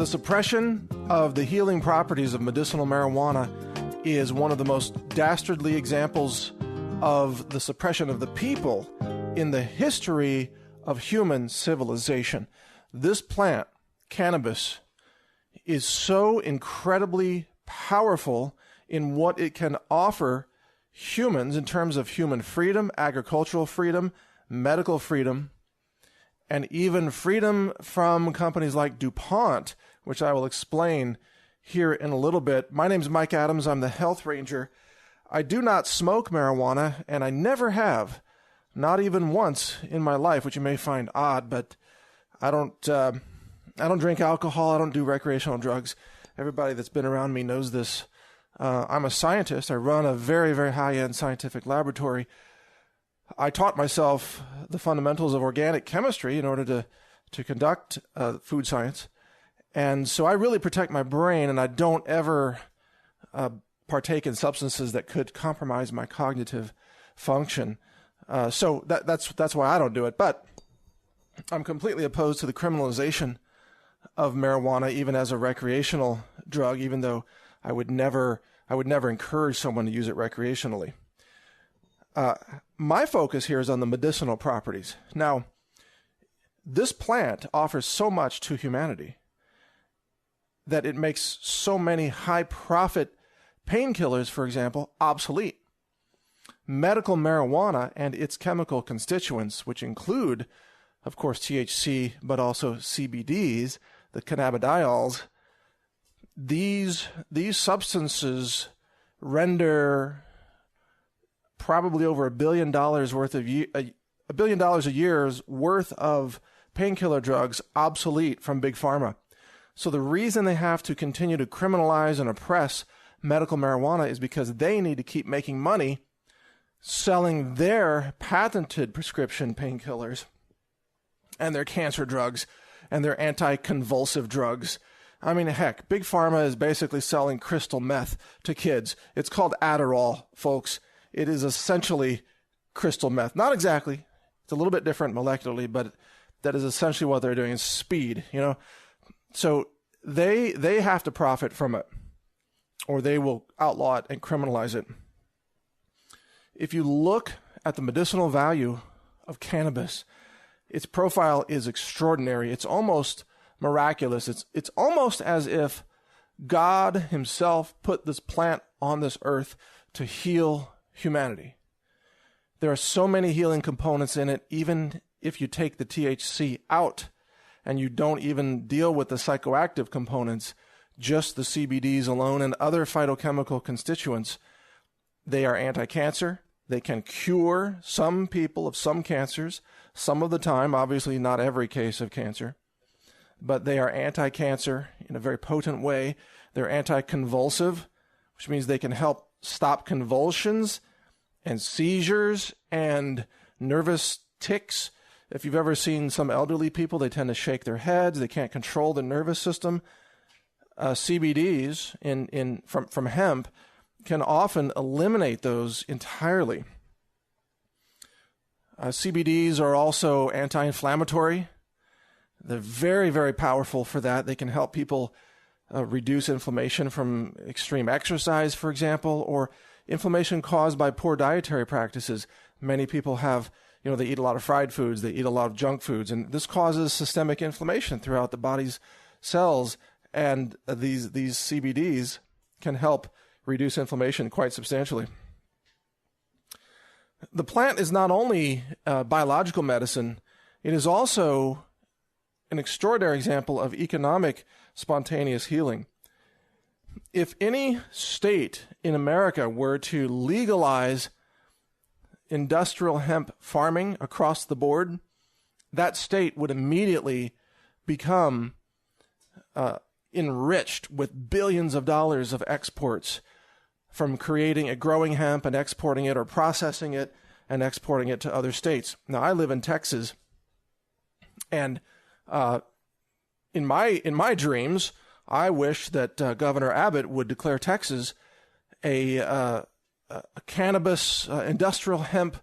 The suppression of the healing properties of medicinal marijuana is one of the most dastardly examples of the suppression of the people in the history of human civilization. This plant, cannabis, is so incredibly powerful in what it can offer humans in terms of human freedom, agricultural freedom, medical freedom, and even freedom from companies like DuPont, which I will explain here in a little bit. My name is Mike Adams. I'm the Health Ranger. I do not smoke marijuana, and I never have, not even once in my life, which you may find odd, but I don't drink alcohol. I don't do recreational drugs. Everybody that's been around me knows this. I'm a scientist. I run a very, very high-end scientific laboratory. I taught myself the fundamentals of organic chemistry in order to conduct food science. And so I really protect my brain, and I don't ever partake in substances that could compromise my cognitive function. So that's why I don't do it. But I'm completely opposed to the criminalization of marijuana, even as a recreational drug, even though I would never encourage someone to use it recreationally. My focus here is on the medicinal properties. Now, this plant offers so much to humanity that it makes so many high-profit painkillers, for example, obsolete. Medical marijuana and its chemical constituents, which include, of course, THC, but also CBDs, the cannabidiols, these substances render probably over $1 billion worth of $1 billion a year's worth of painkiller drugs obsolete from Big Pharma. So the reason they have to continue to criminalize and oppress medical marijuana is because they need to keep making money selling their patented prescription painkillers and their cancer drugs and their anti-convulsive drugs. I mean, heck, Big Pharma is basically selling crystal meth to kids. It's called Adderall, folks. It is essentially crystal meth. Not exactly. It's a little bit different molecularly, but that is essentially what they're doing. It's speed, you know. So they have to profit from it, or they will outlaw it and criminalize it. If you look at the medicinal value of cannabis, its profile is extraordinary. It's almost miraculous. It's almost as if God himself put this plant on this earth to heal humanity. There are so many healing components in it, even if you take the THC out and you don't even deal with the psychoactive components, just the CBDs alone and other phytochemical constituents. They are anti-cancer. They can cure some people of some cancers, some of the time, obviously not every case of cancer, but they are anti-cancer in a very potent way. They're anti-convulsive, which means they can help stop convulsions and seizures and nervous tics. If you've ever seen some elderly people, they tend to shake their heads. They can't control the nervous system. CBDs from hemp can often eliminate those entirely. CBDs are also anti-inflammatory. They're very, very powerful for that. They can help people reduce inflammation from extreme exercise, for example, or inflammation caused by poor dietary practices. Many people have, they eat a lot of fried foods, they eat a lot of junk foods, and this causes systemic inflammation throughout the body's cells, and these CBDs can help reduce inflammation quite substantially. The plant is not only biological medicine, it is also an extraordinary example of economic spontaneous healing. If any state in America were to legalize industrial hemp farming across the board, that state would immediately become enriched with billions of dollars of exports from growing hemp and exporting it, or processing it and exporting it to other states. Now, I live in Texas, and in my dreams, I wish that Governor Abbott would declare Texas a cannabis industrial hemp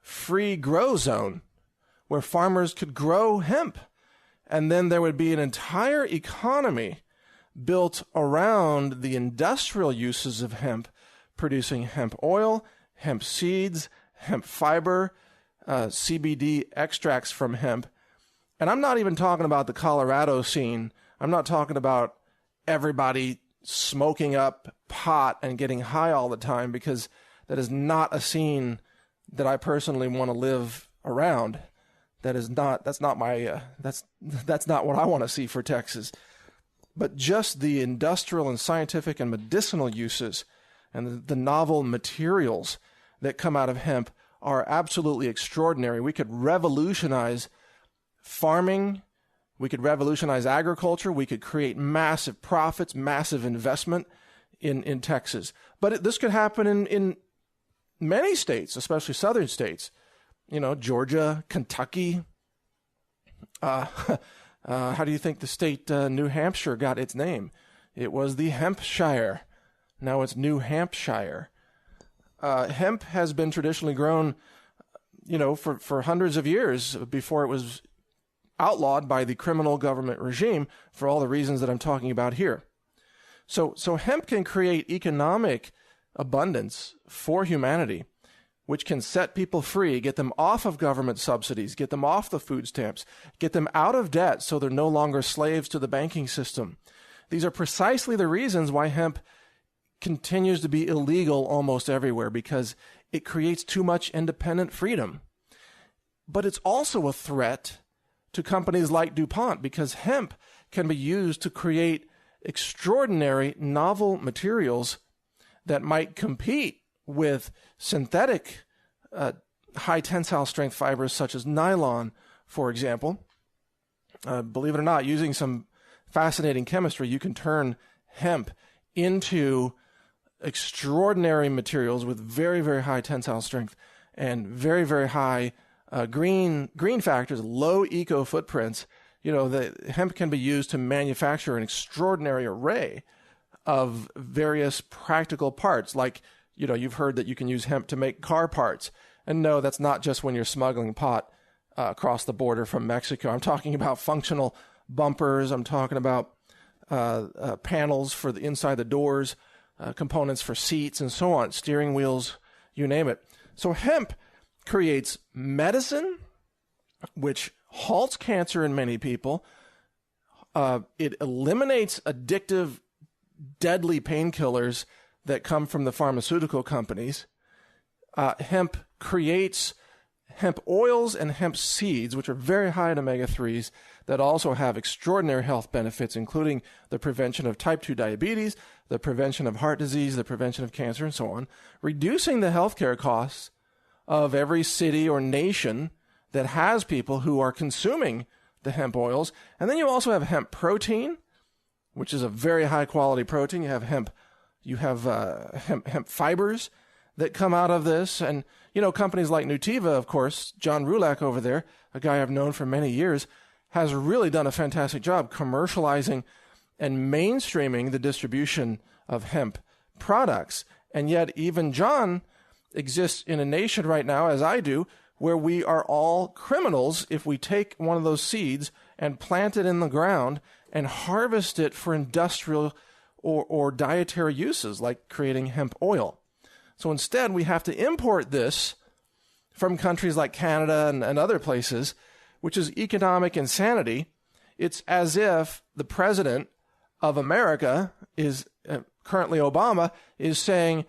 free grow zone where farmers could grow hemp And then there would be an entire economy built around the industrial uses of hemp, producing hemp oil, hemp seeds, hemp fiber, CBD extracts from hemp. And I'm not even talking about the Colorado scene. I'm not talking about everybody smoking up pot and getting high all the time, because that is not a scene that I personally want to live around. That's not what I want to see for Texas. But just the industrial and scientific and medicinal uses and the novel materials that come out of hemp are absolutely extraordinary. We could revolutionize farming. We could revolutionize agriculture. We could create massive profits, massive investment in Texas. But this could happen in many states, especially southern states. Georgia, Kentucky. How do you think the state New Hampshire got its name? It was the Hampshire. Now it's New Hampshire. Hemp has been traditionally grown, for hundreds of years before it was outlawed by the criminal government regime for all the reasons that I'm talking about here. So hemp can create economic abundance for humanity, which can set people free, get them off of government subsidies, get them off the food stamps, get them out of debt so they're no longer slaves to the banking system. These are precisely the reasons why hemp continues to be illegal almost everywhere, because it creates too much independent freedom. But it's also a threat to companies like DuPont, because hemp can be used to create extraordinary novel materials that might compete with synthetic high tensile strength fibers such as nylon, for example. Believe it or not, using some fascinating chemistry, you can turn hemp into extraordinary materials with very, very high tensile strength and very, very high green factors, low eco footprints. The hemp can be used to manufacture an extraordinary array of various practical parts, like you've heard that you can use hemp to make car parts. And no, that's not just when you're smuggling pot across the border from Mexico. I'm talking about functional bumpers. I'm talking about panels for the inside the doors, components for seats and so on, steering wheels, you name it. So hemp creates medicine, which halts cancer in many people. It eliminates addictive, deadly painkillers that come from the pharmaceutical companies. Hemp creates hemp oils and hemp seeds, which are very high in omega-3s, that also have extraordinary health benefits, including the prevention of type 2 diabetes, the prevention of heart disease, the prevention of cancer, and so on, reducing the healthcare costs of every city or nation that has people who are consuming the hemp oils. And then you also have hemp protein, which is a very high quality protein. You have hemp fibers that come out of this. And, companies like Nutiva, of course, John Rulak over there, a guy I've known for many years, has really done a fantastic job commercializing and mainstreaming the distribution of hemp products. And yet even John exists in a nation right now, as I do, where we are all criminals if we take one of those seeds and plant it in the ground and harvest it for industrial or dietary uses, like creating hemp oil. So instead, we have to import this from countries like Canada and other places, which is economic insanity. It's as if the president of America is, currently Obama, is saying,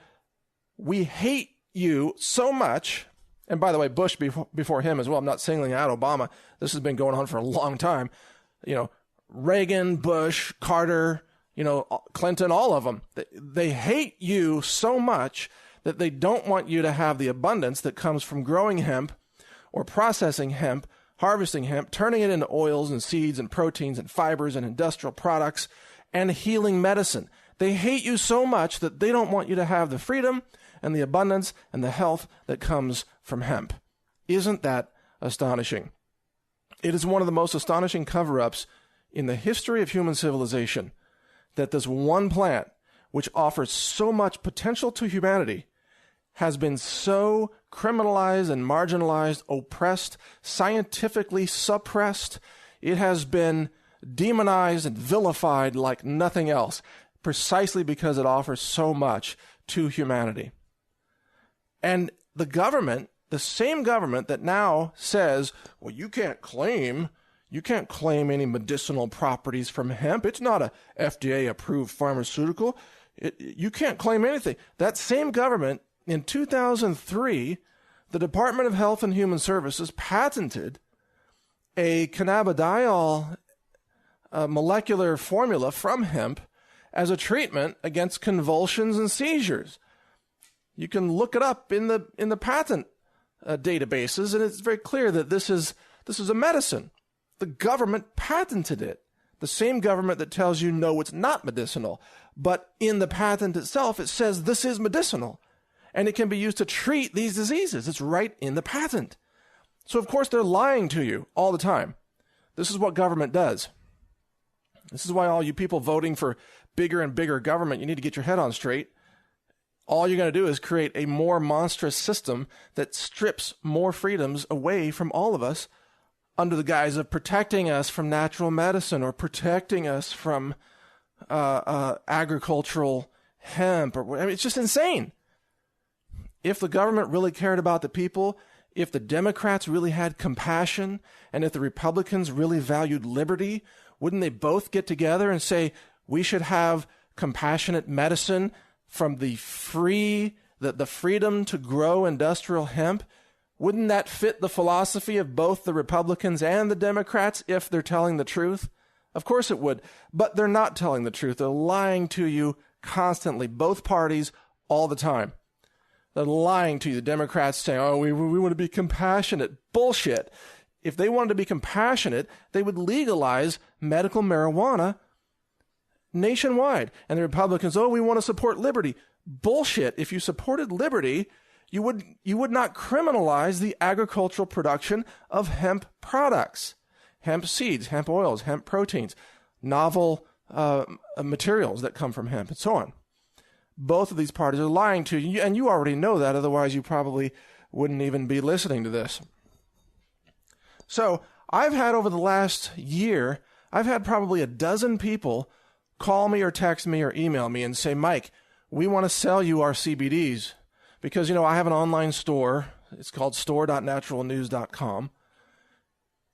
we hate you so much. And by the way, Bush before him as well. I'm not singling out Obama. This has been going on for a long time. Reagan, Bush, Carter, Clinton, all of them. They hate you so much that they don't want you to have the abundance that comes from growing hemp or processing hemp, harvesting hemp, turning it into oils and seeds and proteins and fibers and industrial products and healing medicine. They hate you so much that they don't want you to have the freedom and the abundance and the health that comes from hemp. Isn't that astonishing? It is one of the most astonishing cover-ups in the history of human civilization that this one plant, which offers so much potential to humanity, has been so criminalized and marginalized, oppressed, scientifically suppressed, It has been demonized and vilified like nothing else, precisely because it offers so much to humanity. And the government, the same government that now says, well, you can't claim any medicinal properties from hemp. It's not a FDA-approved pharmaceutical. You can't claim anything. That same government, in 2003, the Department of Health and Human Services patented a cannabidiol molecular formula from hemp as a treatment against convulsions and seizures. You can look it up in the patent databases, and it's very clear that this is a medicine. The government patented it. The same government that tells you, no, it's not medicinal. But in the patent itself, it says this is medicinal. And it can be used to treat these diseases. It's right in the patent. So, of course, they're lying to you all the time. This is what government does. This is why all you people voting for bigger and bigger government, you need to get your head on straight. All you're going to do is create a more monstrous system that strips more freedoms away from all of us under the guise of protecting us from natural medicine or protecting us from agricultural hemp. It's just insane. If the government really cared about the people, if the Democrats really had compassion, and if the Republicans really valued liberty, wouldn't they both get together and say, we should have compassionate medicine from the freedom to grow industrial hemp? Wouldn't that fit the philosophy of both the Republicans and the Democrats if they're telling the truth? Of course it would, but they're not telling the truth. They're lying to you constantly, both parties, all the time. They're lying to you. The Democrats saying, oh, we want to be compassionate. Bullshit. If they wanted to be compassionate, they would legalize medical marijuana nationwide. And the Republicans, oh, we want to support liberty. Bullshit. If you supported liberty, you would not criminalize the agricultural production of hemp products, hemp seeds, hemp oils, hemp proteins, novel materials that come from hemp, and so on. Both of these parties are lying to you, and you already know that. Otherwise, you probably wouldn't even be listening to this. So I've had over the last year, I've had probably a dozen people call me or text me or email me and say, Mike, we want to sell you our CBDs. Because, I have an online store. It's called store.naturalnews.com.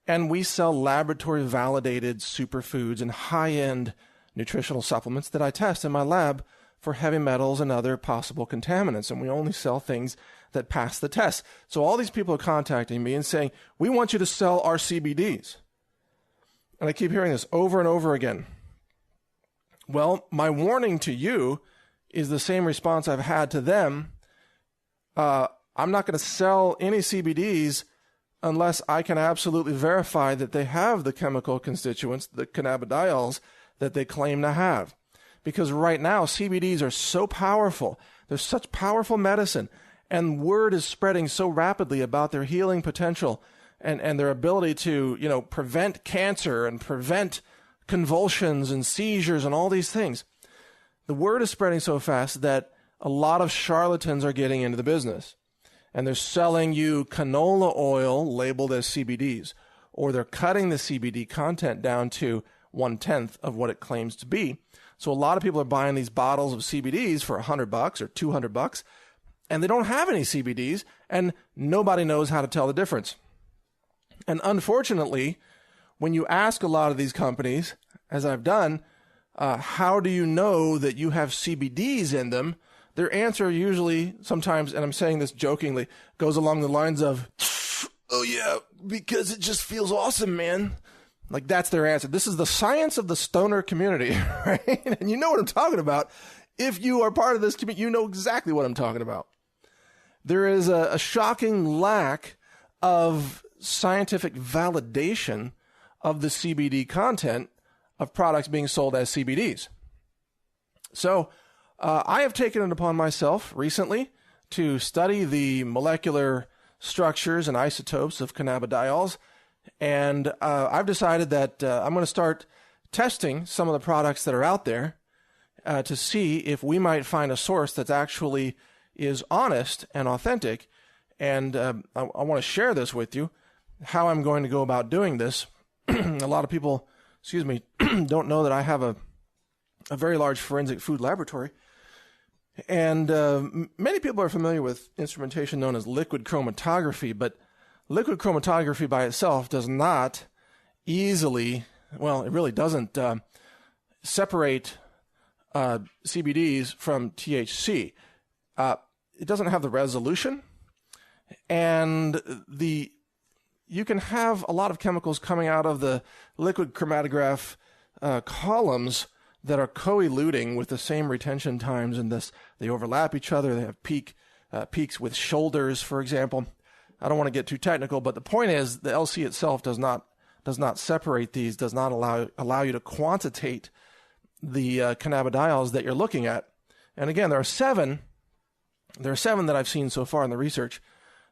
And we sell laboratory-validated superfoods and high-end nutritional supplements that I test in my lab for heavy metals and other possible contaminants. And we only sell things that pass the test. So all these people are contacting me and saying, we want you to sell our CBDs. And I keep hearing this over and over again. Well, my warning to you is the same response I've had to them. I'm not going to sell any CBDs unless I can absolutely verify that they have the chemical constituents, the cannabidiols, that they claim to have. Because right now, CBDs are so powerful. They're such powerful medicine. And word is spreading so rapidly about their healing potential and their ability to, prevent cancer and prevent convulsions and seizures and all these things. The word is spreading so fast that a lot of charlatans are getting into the business, and they're selling you canola oil labeled as CBDs, or they're cutting the CBD content down to 1/10 of what it claims to be. So a lot of people are buying these bottles of CBDs for $100 or $200, and they don't have any CBDs, and nobody knows how to tell the difference. And unfortunately, when you ask a lot of these companies, as I've done, how do you know that you have CBDs in them? Their answer usually, sometimes, and I'm saying this jokingly, goes along the lines of, oh yeah, because it just feels awesome, man. Like, that's their answer. This is the science of the stoner community, right? And you know what I'm talking about. If you are part of this community, you know exactly what I'm talking about. There is a shocking lack of scientific validation of the CBD content of products being sold as CBDs. So I have taken it upon myself recently to study the molecular structures and isotopes of cannabidiols, and I've decided that I'm going to start testing some of the products that are out there to see if we might find a source that actually is honest and authentic. And I want to share this with you, how I'm going to go about doing this. a lot of people, don't know that I have a very large forensic food laboratory. And many people are familiar with instrumentation known as liquid chromatography, but liquid chromatography by itself does not easily, well, it really doesn't separate CBDs from THC. It doesn't have the resolution, and you can have a lot of chemicals coming out of the liquid chromatograph columns that are co-eluting with the same retention times, and they overlap each other. They have peaks with shoulders, for example. I don't want to get too technical, but the point is the LC itself does not separate these, does not allow you to quantitate the cannabidiols that you're looking at. And again, there are seven that I've seen so far in the research,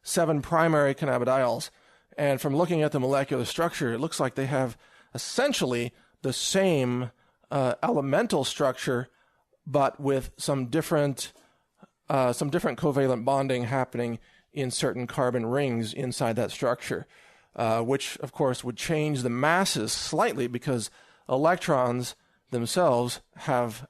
7 primary cannabidiols. And from looking at the molecular structure, it looks like they have essentially the same elemental structure, but with some different covalent bonding happening in certain carbon rings inside that structure, which of course would change the masses slightly because electrons themselves have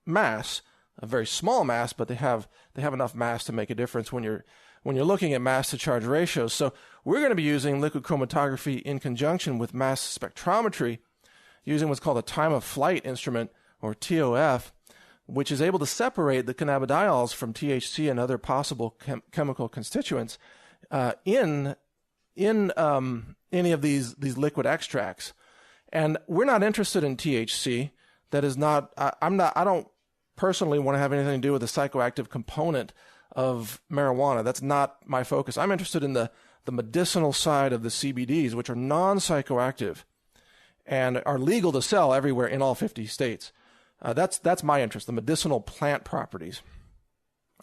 mass, a very small mass, but they have enough mass to make a difference when you're looking at mass to charge ratios. So we're going to be using liquid chromatography in conjunction with mass spectrometry, using what's called a time of flight instrument, or TOF, which is able to separate the cannabidiols from THC and other possible chemical constituents in any of these liquid extracts. And we're not interested in THC. That is not. I don't personally want to have anything to do with the psychoactive component of marijuana. That's not my focus. I'm interested in the medicinal side of the CBDs, which are non-psychoactive and are legal to sell everywhere in all 50 states. That's my interest, the medicinal plant properties.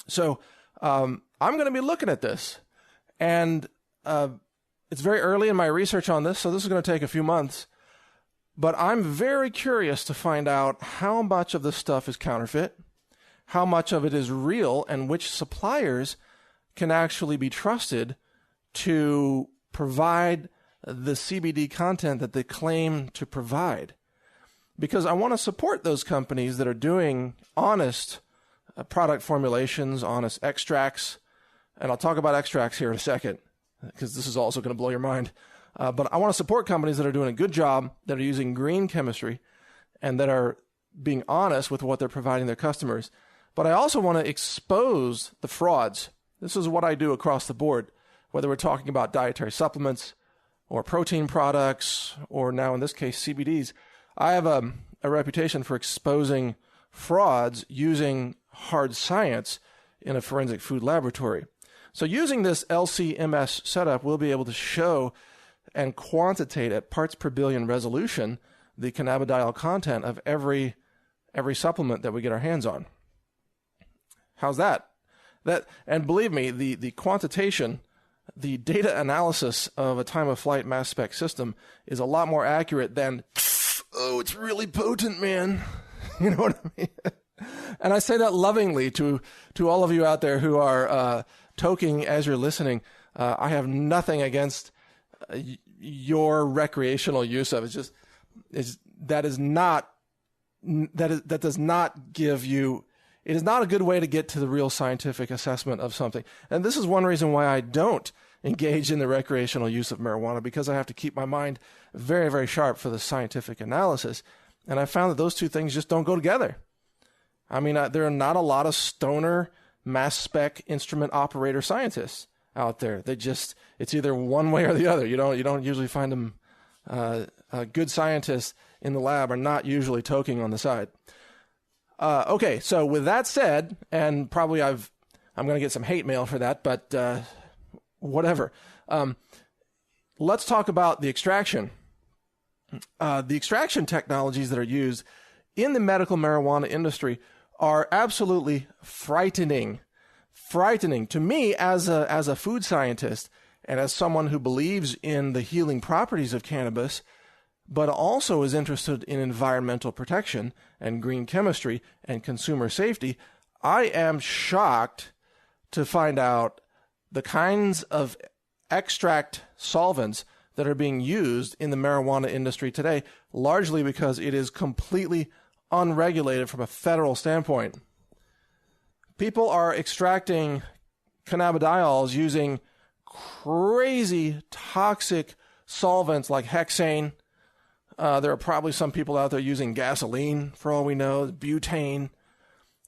So I'm going to be looking at this, and it's very early in my research on this, so this is going to take a few months. But I'm very curious to find out how much of this stuff is counterfeit, how much of it is real, and which suppliers can actually be trusted to provide the CBD content that they claim to provide. Because I want to support those companies that are doing honest product formulations, honest extracts, and I'll talk about extracts here in a second, because this is also going to blow your mind. But I want to support companies that are doing a good job, that are using green chemistry, and that are being honest with what they're providing their customers. But I also want to expose the frauds. This is what I do across the board, whether we're talking about dietary supplements or protein products, or now in this case, CBDs. I have a reputation for exposing frauds using hard science in a forensic food laboratory. So using this LC-MS setup, we'll be able to show and quantitate at parts per billion resolution the cannabidiol content of every supplement that we get our hands on. How's that? And believe me, the quantitation, the data analysis of a time of flight mass spec system is a lot more accurate than, oh, it's really potent, man. You know what I mean? And I say that lovingly to all of you out there who are toking as you're listening. I have nothing against your recreational use of it. That does not give you. It is not a good way to get to the real scientific assessment of something. And this is one reason why I don't engage in the recreational use of marijuana, because I have to keep my mind very, very sharp for the scientific analysis. And I found that those two things just don't go together. I mean, there are not a lot of stoner mass spec instrument operator scientists out there. It's either one way or the other. You don't usually find them. Good scientists in the lab are not usually toking on the side. Okay, so with that said, and probably I'm going to get some hate mail for that, but whatever. Let's talk about the extraction. The extraction technologies that are used in the medical marijuana industry are absolutely frightening. Frightening to me as a food scientist and as someone who believes in the healing properties of cannabis, but also is interested in environmental protection and green chemistry and consumer safety. I am shocked to find out the kinds of extract solvents that are being used in the marijuana industry today, largely because it is completely unregulated from a federal standpoint. People are extracting cannabidiols using crazy toxic solvents like hexane. There are probably some people out there using gasoline, for all we know, butane,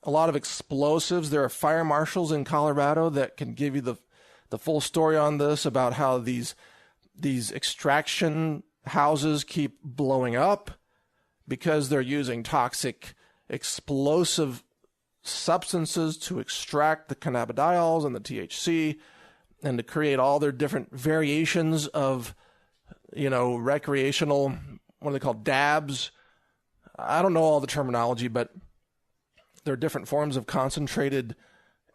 a lot of explosives. There are fire marshals in Colorado that can give you the full story on this, about how these extraction houses keep blowing up because they're using toxic explosive substances to extract the cannabidiols and the THC and to create all their different variations of, recreational, what are they called, dabs. I don't know all the terminology, but there are different forms of concentrated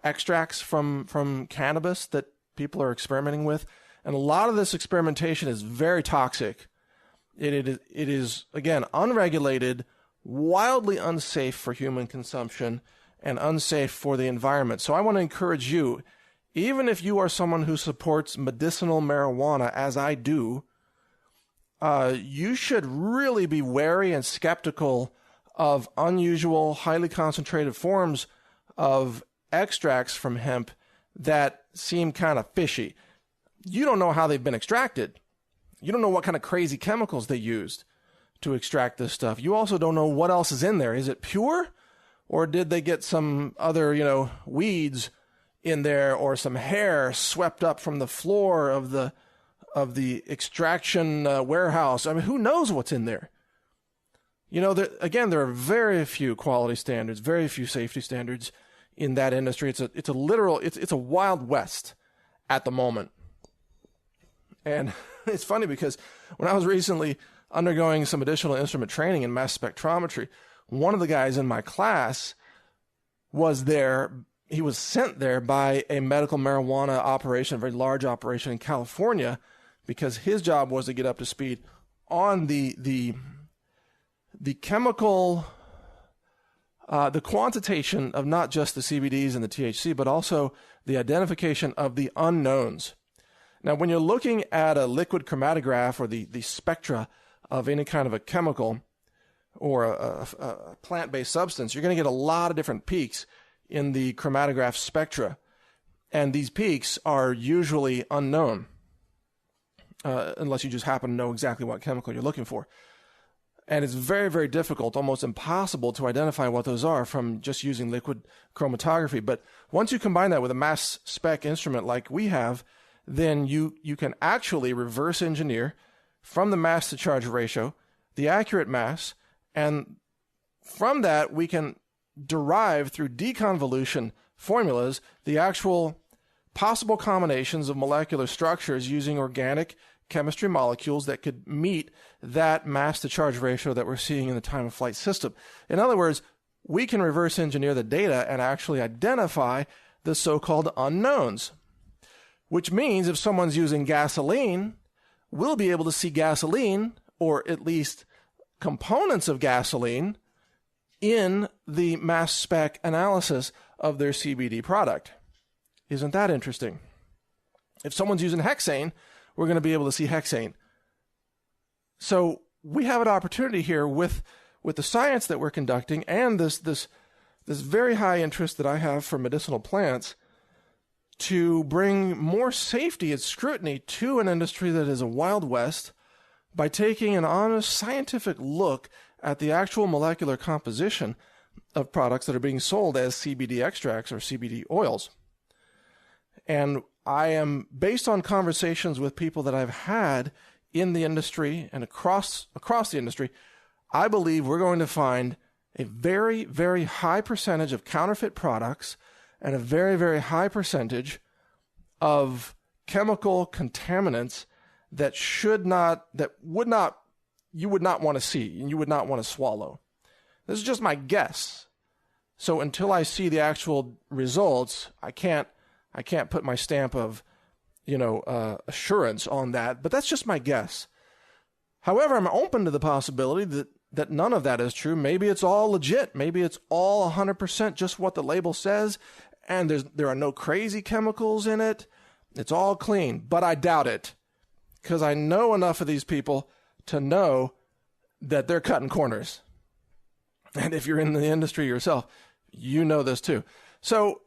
extracts from cannabis that people are experimenting with. And a lot of this experimentation is very toxic. It is, again, unregulated, wildly unsafe for human consumption, and unsafe for the environment. So I want to encourage you, even if you are someone who supports medicinal marijuana, as I do, you should really be wary and skeptical of unusual, highly concentrated forms of extracts from hemp that seem kind of fishy. You don't know how they've been extracted. You don't know what kind of crazy chemicals they used to extract this stuff. You also don't know what else is in there. Is it pure? Or did they get some other, weeds in there, or some hair swept up from the floor of the extraction warehouse? I mean, who knows what's in there? There are very few quality standards, very few safety standards in that industry. It's a wild west at the moment. And it's funny because when I was recently undergoing some additional instrument training in mass spectrometry, one of the guys in my class was there. He was sent there by a medical marijuana operation, a very large operation in California, because his job was to get up to speed on the chemical, the quantitation of not just the CBDs and the THC, but also the identification of the unknowns. Now, when you're looking at a liquid chromatograph or the spectra of any kind of a chemical or a plant-based substance, you're going to get a lot of different peaks in the chromatograph spectra. And these peaks are usually unknown, unless you just happen to know exactly what chemical you're looking for. And it's very, very difficult, almost impossible to identify what those are from just using liquid chromatography. But once you combine that with a mass spec instrument like we have, then you can actually reverse engineer from the mass to charge ratio the accurate mass, and from that we can derive through deconvolution formulas the actual possible combinations of molecular structures using organic chemistry molecules that could meet that mass to charge ratio that we're seeing in the time of flight system. In other words, we can reverse engineer the data and actually identify the so-called unknowns, which means if someone's using gasoline, we'll be able to see gasoline, or at least components of gasoline, in the mass spec analysis of their CBD product. Isn't that interesting? If someone's using hexane, we're going to be able to see hexane. So we have an opportunity here with the science that we're conducting and this very high interest that I have for medicinal plants to bring more safety and scrutiny to an industry that is a Wild West by taking an honest scientific look at the actual molecular composition of products that are being sold as CBD extracts or CBD oils. And I am, based on conversations with people that I've had in the industry and across the industry, I believe we're going to find a very, very high percentage of counterfeit products and a very, very high percentage of chemical contaminants that you would not want to see and you would not want to swallow. This is just my guess. So until I see the actual results, I can't put my stamp of, assurance on that, but that's just my guess. However, I'm open to the possibility that none of that is true. Maybe it's all legit. Maybe it's all 100% just what the label says, and there are no crazy chemicals in it. It's all clean, but I doubt it. because I know enough of these people to know that they're cutting corners. And if you're in the industry yourself, you know this too. So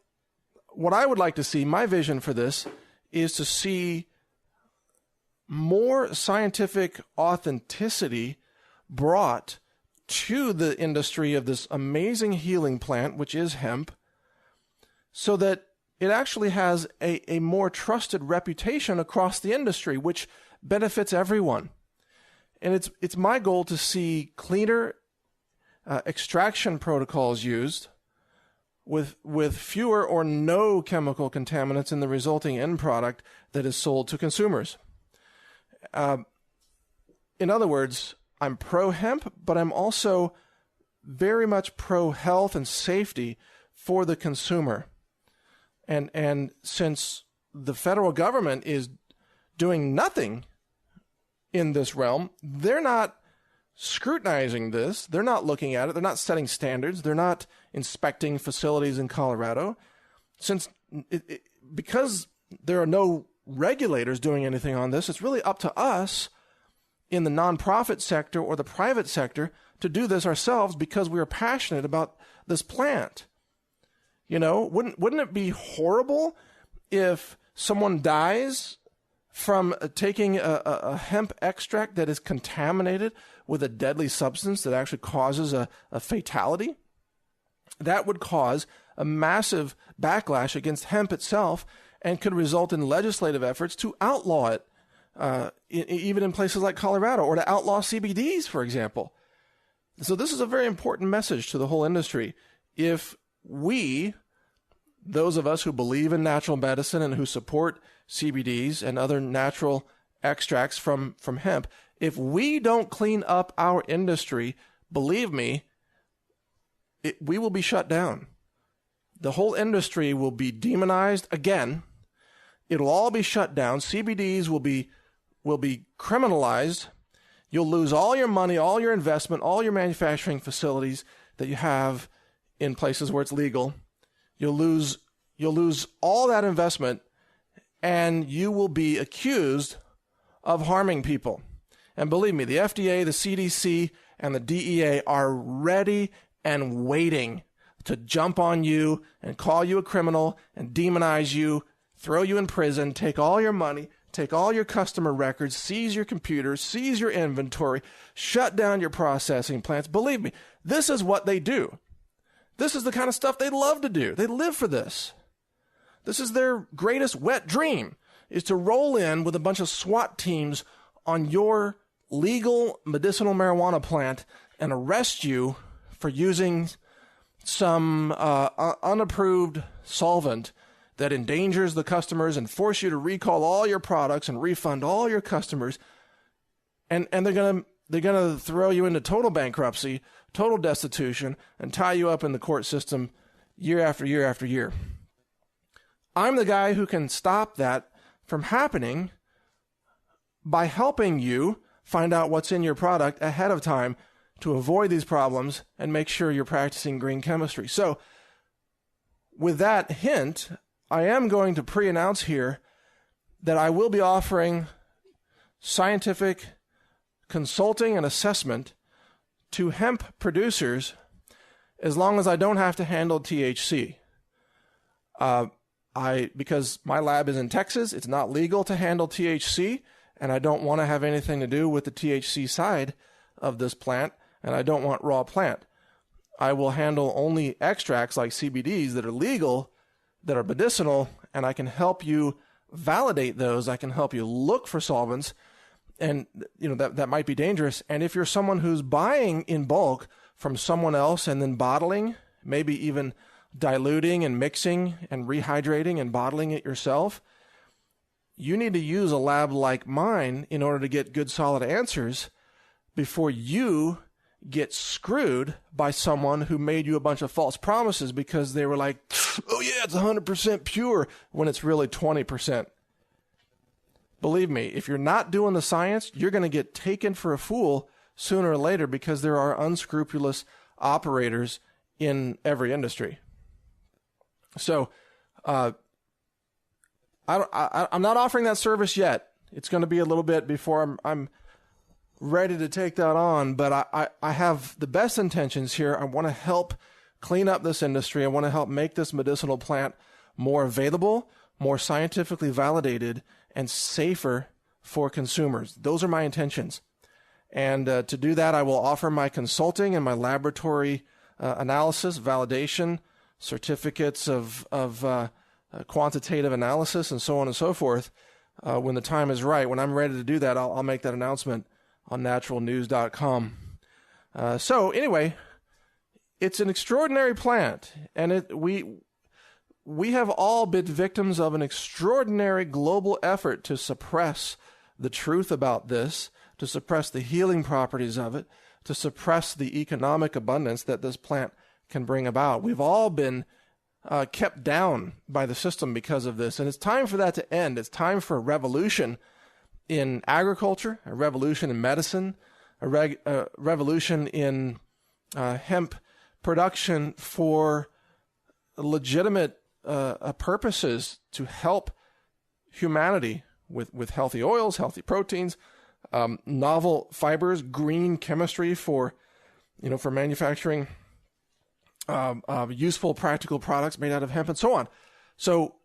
what I would like to see, my vision for this, is to see more scientific authenticity brought to the industry of this amazing healing plant, which is hemp, so that it actually has a more trusted reputation across the industry, which benefits everyone. And it's my goal to see cleaner extraction protocols used with fewer or no chemical contaminants in the resulting end product that is sold to consumers. In other words, I'm pro-hemp, but I'm also very much pro-health and safety for the consumer. And since the federal government is doing nothing in this realm, they're not scrutinizing this. They're not looking at it. They're not setting standards. They're not inspecting facilities in Colorado. Because there are no regulators doing anything on this, it's really up to us in the nonprofit sector or the private sector to do this ourselves because we are passionate about this plant. You know, wouldn't it be horrible if someone dies from taking a hemp extract that is contaminated with a deadly substance that actually causes a fatality? That would cause a massive backlash against hemp itself and could result in legislative efforts to outlaw it, even in places like Colorado, or to outlaw CBDs, for example. So this is a very important message to the whole industry. If we, those of us who believe in natural medicine and who support CBDs and other natural extracts from hemp, if we don't clean up our industry, believe me, we will be shut down. The whole industry will be demonized again. It'll all be shut down. CBDs will be criminalized. You'll lose all your money, all your investment, all your manufacturing facilities that you have in places where it's legal. You'll lose all that investment, and you will be accused of harming people. And believe me, the FDA, the CDC, and the DEA are ready and waiting to jump on you and call you a criminal and demonize you, throw you in prison, take all your money, take all your customer records, seize your computers, seize your inventory, shut down your processing plants. Believe me, this is what they do. This is the kind of stuff they love to do. They live for this. This is their greatest wet dream, is to roll in with a bunch of SWAT teams on your legal medicinal marijuana plant and arrest you for using some unapproved solvent that endangers the customers and force you to recall all your products and refund all your customers. And they're gonna throw you into total bankruptcy, total destitution, and tie you up in the court system year after year after year. I'm the guy who can stop that from happening by helping you find out what's in your product ahead of time to avoid these problems and make sure you're practicing green chemistry. So with that hint, I am going to pre-announce here that I will be offering scientific consulting and assessment to hemp producers as long as I don't have to handle THC. Because my lab is in Texas, it's not legal to handle THC, and I don't want to have anything to do with the THC side of this plant, and I don't want raw plant. I will handle only extracts like CBDs that are legal, that are medicinal, and I can help you validate those. I can help you look for solvents, and that might be dangerous. And if you're someone who's buying in bulk from someone else and then bottling, maybe even diluting and mixing and rehydrating and bottling it yourself, you need to use a lab like mine in order to get good solid answers before you get screwed by someone who made you a bunch of false promises because they were like, oh yeah, it's 100% pure, when it's really 20%. Believe me, if you're not doing the science, you're going to get taken for a fool sooner or later because there are unscrupulous operators in every industry. So I'm not offering that service yet. It's going to be a little bit before I'm ready to take that on, but I have the best intentions here. I want to help clean up this industry. I want to help make this medicinal plant more available, more scientifically validated, and safer for consumers. Those are my intentions. And to do that, I will offer my consulting and my laboratory analysis, validation, certificates of quantitative analysis, and so on and so forth. When the time is right, when I'm ready to do that, I'll make that announcement on naturalnews.com. So anyway, it's an extraordinary plant, and we have all been victims of an extraordinary global effort to suppress the truth about this, to suppress the healing properties of it, to suppress the economic abundance that this plant can bring about. We've all been kept down by the system because of this, and it's time for that to end. It's time for a revolution in agriculture, a revolution in medicine, a revolution in hemp production for legitimate purposes to help humanity with healthy oils, healthy proteins, novel fibers, green chemistry for manufacturing useful, practical products made out of hemp and so on. So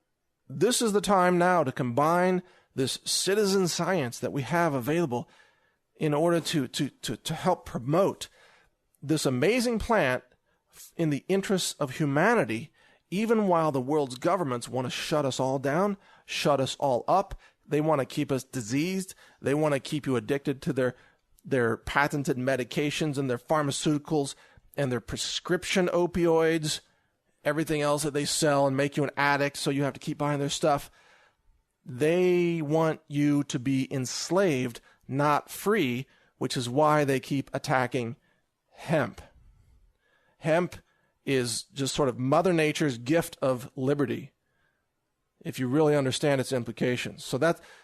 this is the time now to combine this citizen science that we have available in order to help promote this amazing plant in the interests of humanity, even while the world's governments want to shut us all down, shut us all up. They want to keep us diseased. They want to keep you addicted to their patented medications and their pharmaceuticals and their prescription opioids, everything else that they sell, and make you an addict so you have to keep buying their stuff. They want you to be enslaved, not free, which is why they keep attacking hemp. Hemp is just sort of Mother Nature's gift of liberty, if you really understand its implications. So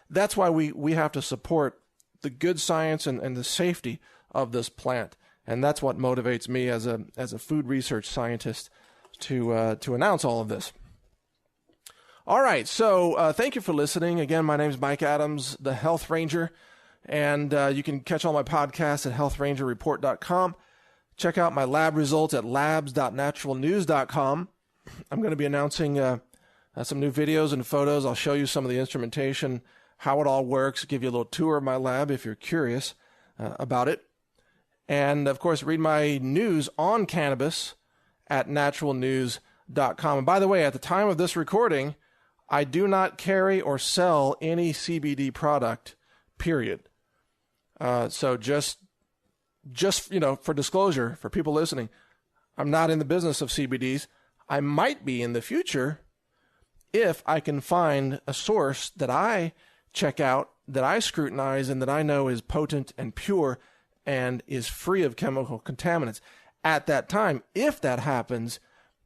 that's why we have to support the good science and the safety of this plant. And that's what motivates me as a food research scientist to announce all of this. All right, so thank you for listening. Again, my name is Mike Adams, the Health Ranger, and you can catch all my podcasts at healthrangerreport.com. Check out my lab results at labs.naturalnews.com. I'm going to be announcing some new videos and photos. I'll show you some of the instrumentation, how it all works, give you a little tour of my lab if you're curious about it. And, of course, read my news on cannabis at naturalnews.com. And by the way, at the time of this recording, I do not carry or sell any CBD product, period. So just for disclosure, for people listening, I'm not in the business of CBDs. I might be in the future if I can find a source that I check out, that I scrutinize, and that I know is potent and pure and is free of chemical contaminants. At that time, if that happens,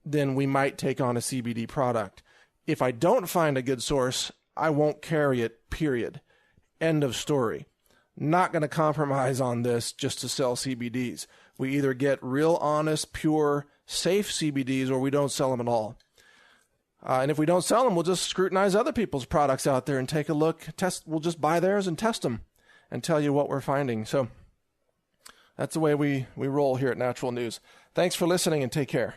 then we might take on a CBD product. If I don't find a good source, I won't carry it, period. End of story. Not going to compromise on this just to sell CBDs. We either get real, honest, pure, safe CBDs, or we don't sell them at all. And if we don't sell them, we'll just scrutinize other people's products out there and take a look. We'll just buy theirs and test them and tell you what we're finding. So that's the way we roll here at Natural News. Thanks for listening, and take care.